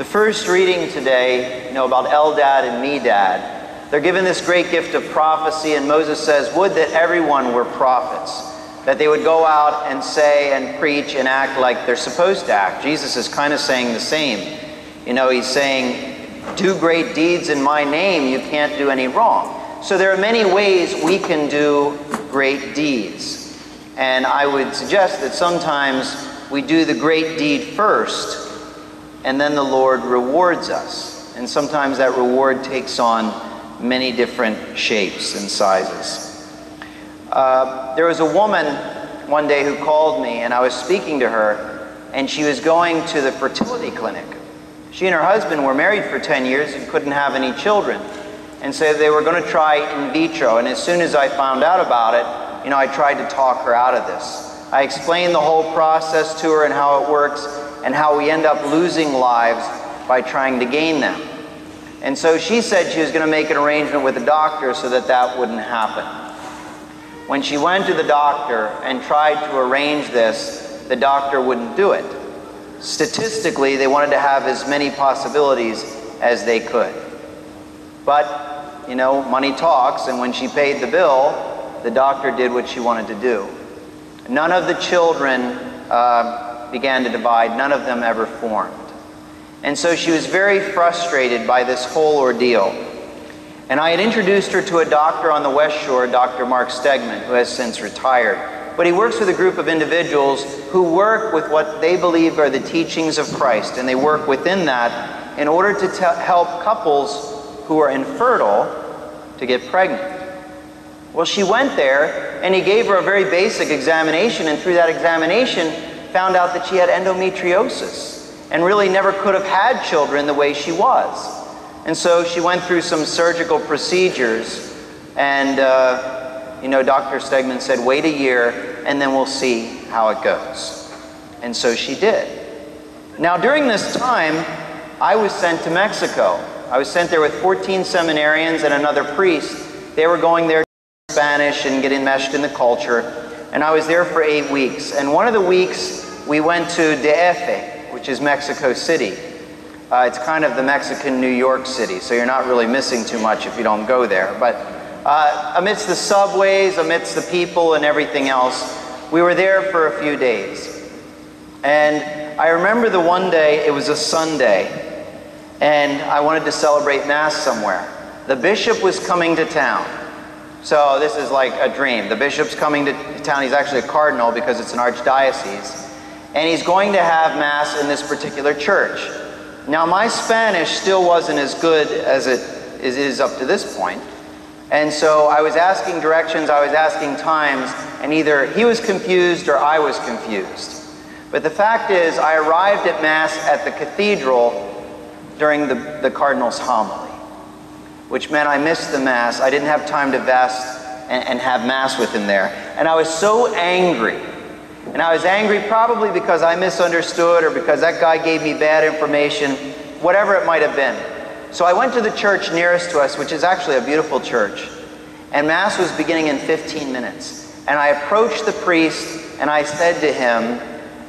The first reading today, about Eldad and Medad. They're given this great gift of prophecy, and Moses says, would that everyone were prophets, that they would go out and say and preach and act like they're supposed to act. Jesus is kind of saying the same. He's saying, do great deeds in my name, you can't do any wrong. So there are many ways we can do great deeds. And I would suggest that sometimes we do the great deed first, and then the Lord rewards us. And sometimes that reward takes on many different shapes and sizes. There was a woman one day who called me, and I was speaking to her, and she was going to the fertility clinic. She and her husband were married for 10 years and couldn't have any children. And so they were going to try in vitro. And as soon as I found out about it, I tried to talk her out of this. I explained the whole process to her and how it works, and how we end up losing lives by trying to gain them. And so she said she was going to make an arrangement with the doctor so that that wouldn't happen. When she went to the doctor and tried to arrange this, the doctor wouldn't do it. Statistically, they wanted to have as many possibilities as they could. But, money talks, and when she paid the bill, the doctor did what she wanted to do. None of the children began to divide. None of them ever formed. And so she was very frustrated by this whole ordeal. And I had introduced her to a doctor on the West Shore, Dr. Mark Stegman, who has since retired. But he works with a group of individuals who work with what they believe are the teachings of Christ. And they work within that in order to help couples who are infertile to get pregnant. Well, she went there, and he gave her a very basic examination. And through that examination, found out that she had endometriosis and really never could have had children the way she was. And so she went through some surgical procedures, and Dr. Stegman said, wait a year and then we'll see how it goes. And so she did. Now during this time, I was sent to Mexico. I was sent there with 14 seminarians and another priest. They were going there to learn Spanish and get enmeshed in the culture. And I was there for 8 weeks. And one of the weeks, we went to DF, which is Mexico City. It's kind of the Mexican New York City, so you're not really missing too much if you don't go there. But amidst the subways, amidst the people and everything else, we were there for a few days. And I remember the one day, it was a Sunday, and I wanted to celebrate Mass somewhere. The bishop was coming to town. So this is like a dream. The bishop's coming to town. He's actually a cardinal because it's an archdiocese. And he's going to have Mass in this particular church. Now my Spanish still wasn't as good as it is up to this point. And so I was asking directions, I was asking times, and either he was confused or I was confused. But the fact is, I arrived at Mass at the cathedral during the cardinal's homily, which meant I missed the Mass. I didn't have time to vest and have Mass with him there. And I was so angry. And I was angry probably because I misunderstood or because that guy gave me bad information, whatever it might have been. So I went to the church nearest to us, which is actually a beautiful church. And Mass was beginning in 15 minutes. And I approached the priest and I said to him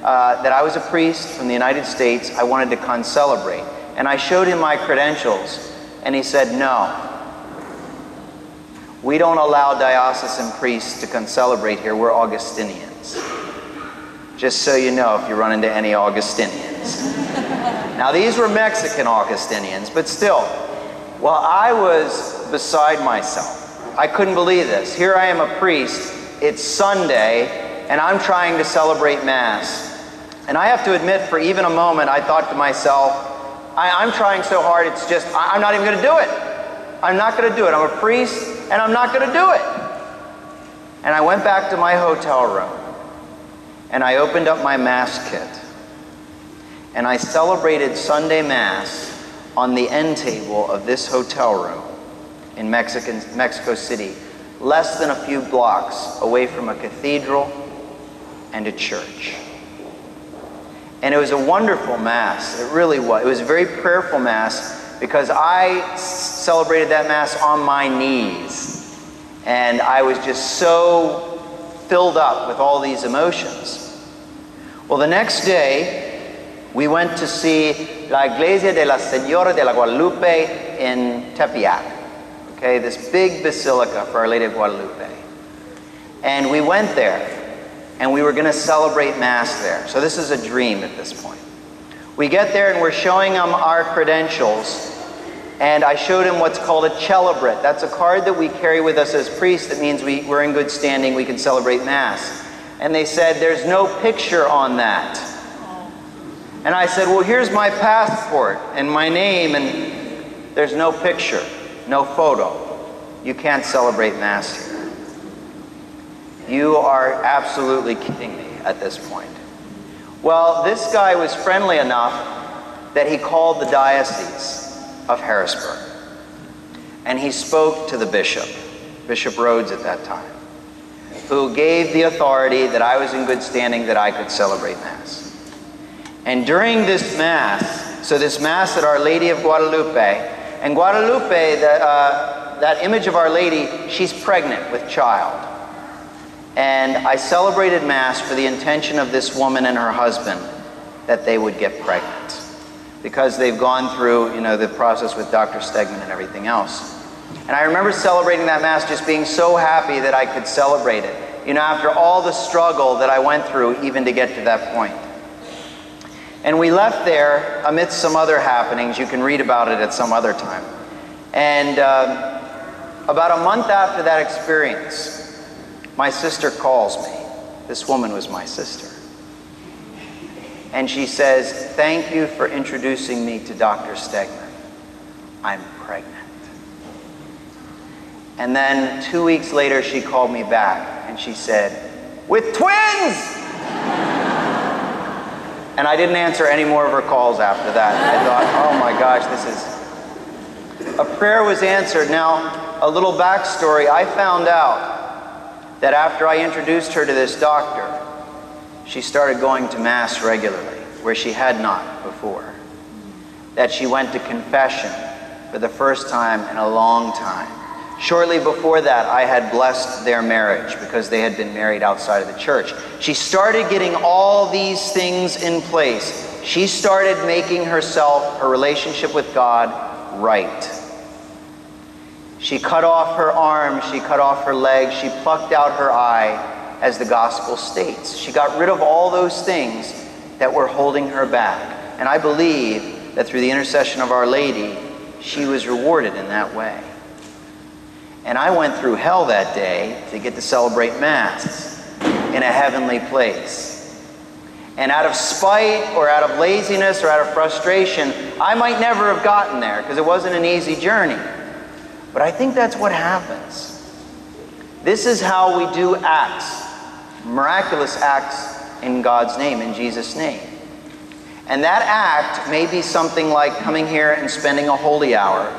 that I was a priest from the United States. I wanted to concelebrate. And I showed him my credentials. And he said, no, we don't allow diocesan priests to concelebrate here. We're Augustinians. Just so you know if you run into any Augustinians. Now these were Mexican Augustinians, but still, well, I was beside myself. I couldn't believe this. Here I am a priest, it's Sunday, and I'm trying to celebrate Mass. And I have to admit, for even a moment, I thought to myself, I'm trying so hard, it's just, I'm not even going to do it. I'm not going to do it. I'm a priest, and I'm not going to do it. And I went back to my hotel room, and I opened up my Mass kit, and I celebrated Sunday Mass on the end table of this hotel room in Mexico City, less than a few blocks away from a cathedral and a church. And it was a wonderful Mass. It really was. It was a very prayerful Mass because I celebrated that Mass on my knees. And I was just so filled up with all these emotions. Well, the next day, We went to see La Iglesia de la Señora de la Guadalupe in Tepeyac. Okay, this big basilica for Our Lady of Guadalupe. And we went there, and we were going to celebrate Mass there. So this is a dream at this point. We get there, and we're showing him our credentials. And I showed him what's called a celebrate. That's a card that we carry with us as priests that means we're in good standing, we can celebrate Mass. And they said, there's no picture on that. And I said, well, here's my passport and my name, and there's no picture, no photo. You can't celebrate Mass here. You are absolutely kidding me at this point. Well, this guy was friendly enough that he called the diocese of Harrisburg. And he spoke to the bishop, Bishop Rhodes at that time, who gave the authority that I was in good standing, that I could celebrate Mass. And during this Mass, so this Mass at Our Lady of Guadalupe, and Guadalupe, that image of Our Lady, she's pregnant with child. And I celebrated Mass for the intention of this woman and her husband that they would get pregnant, because they've gone through, the process with Dr. Stegman and everything else. And I remember celebrating that Mass, just being so happy that I could celebrate it, after all the struggle that I went through even to get to that point. And we left there amidst some other happenings. You can read about it at some other time. And about a month after that experience, my sister calls me. This woman was my sister. And she says, thank you for introducing me to Dr. Stegman. I'm pregnant. And then 2 weeks later, she called me back and she said, with twins! And I didn't answer any more of her calls after that. I thought, oh my gosh, a prayer was answered. Now, a little backstory. I found out that after I introduced her to this doctor, she started going to Mass regularly, where she had not before. That she went to confession for the first time in a long time. Shortly before that, I had blessed their marriage because they had been married outside of the church. She started getting all these things in place. She started making herself, her relationship with God, right. She cut off her arm, she cut off her leg, she plucked out her eye, as the gospel states. She got rid of all those things that were holding her back. And I believe that through the intercession of Our Lady, she was rewarded in that way. And I went through hell that day to get to celebrate Mass in a heavenly place. And out of spite or out of laziness or out of frustration, I might never have gotten there because it wasn't an easy journey. But I think that's what happens. This is how we do acts, miraculous acts in God's name, in Jesus' name. And that act may be something like coming here and spending a holy hour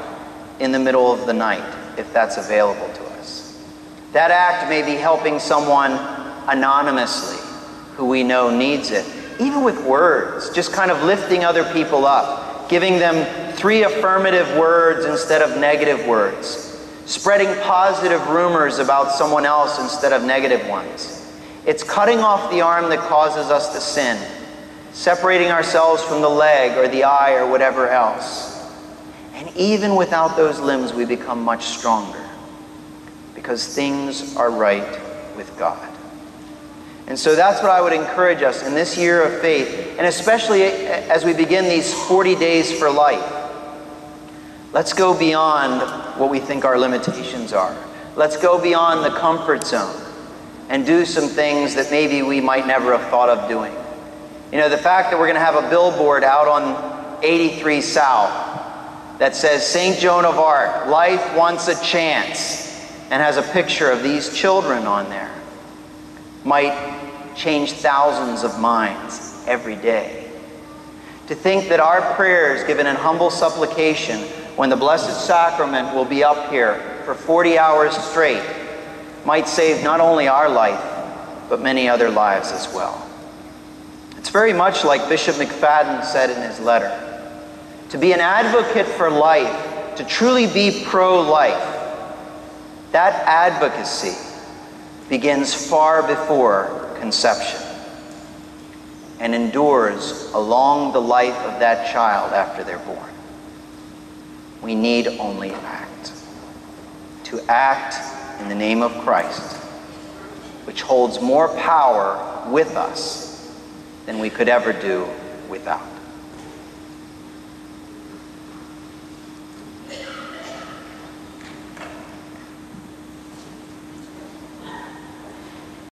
in the middle of the night, if that's available to us. That act may be helping someone anonymously who we know needs it, even with words, just kind of lifting other people up, giving them 3 affirmative words instead of negative words, spreading positive rumors about someone else instead of negative ones. It's cutting off the arm that causes us to sin, separating ourselves from the leg or the eye or whatever else. And even without those limbs, we become much stronger because things are right with God. And so that's what I would encourage us in this year of faith, and especially as we begin these 40 days for life. Let's go beyond what we think our limitations are. Let's go beyond the comfort zone and do some things that maybe we might never have thought of doing. The fact that we're going to have a billboard out on 83 South that says St. Joan of Arc, life wants a chance, and has a picture of these children on there, might change thousands of minds every day. To think that our prayers given in humble supplication when the Blessed Sacrament will be up here for 40 hours straight might save not only our life, but many other lives as well. It's very much like Bishop McFadden said in his letter. To be an advocate for life, to truly be pro-life, that advocacy begins far before conception. and endures along the life of that child after they're born. We need only act. To act in the name of Christ, which holds more power with us than we could ever do without.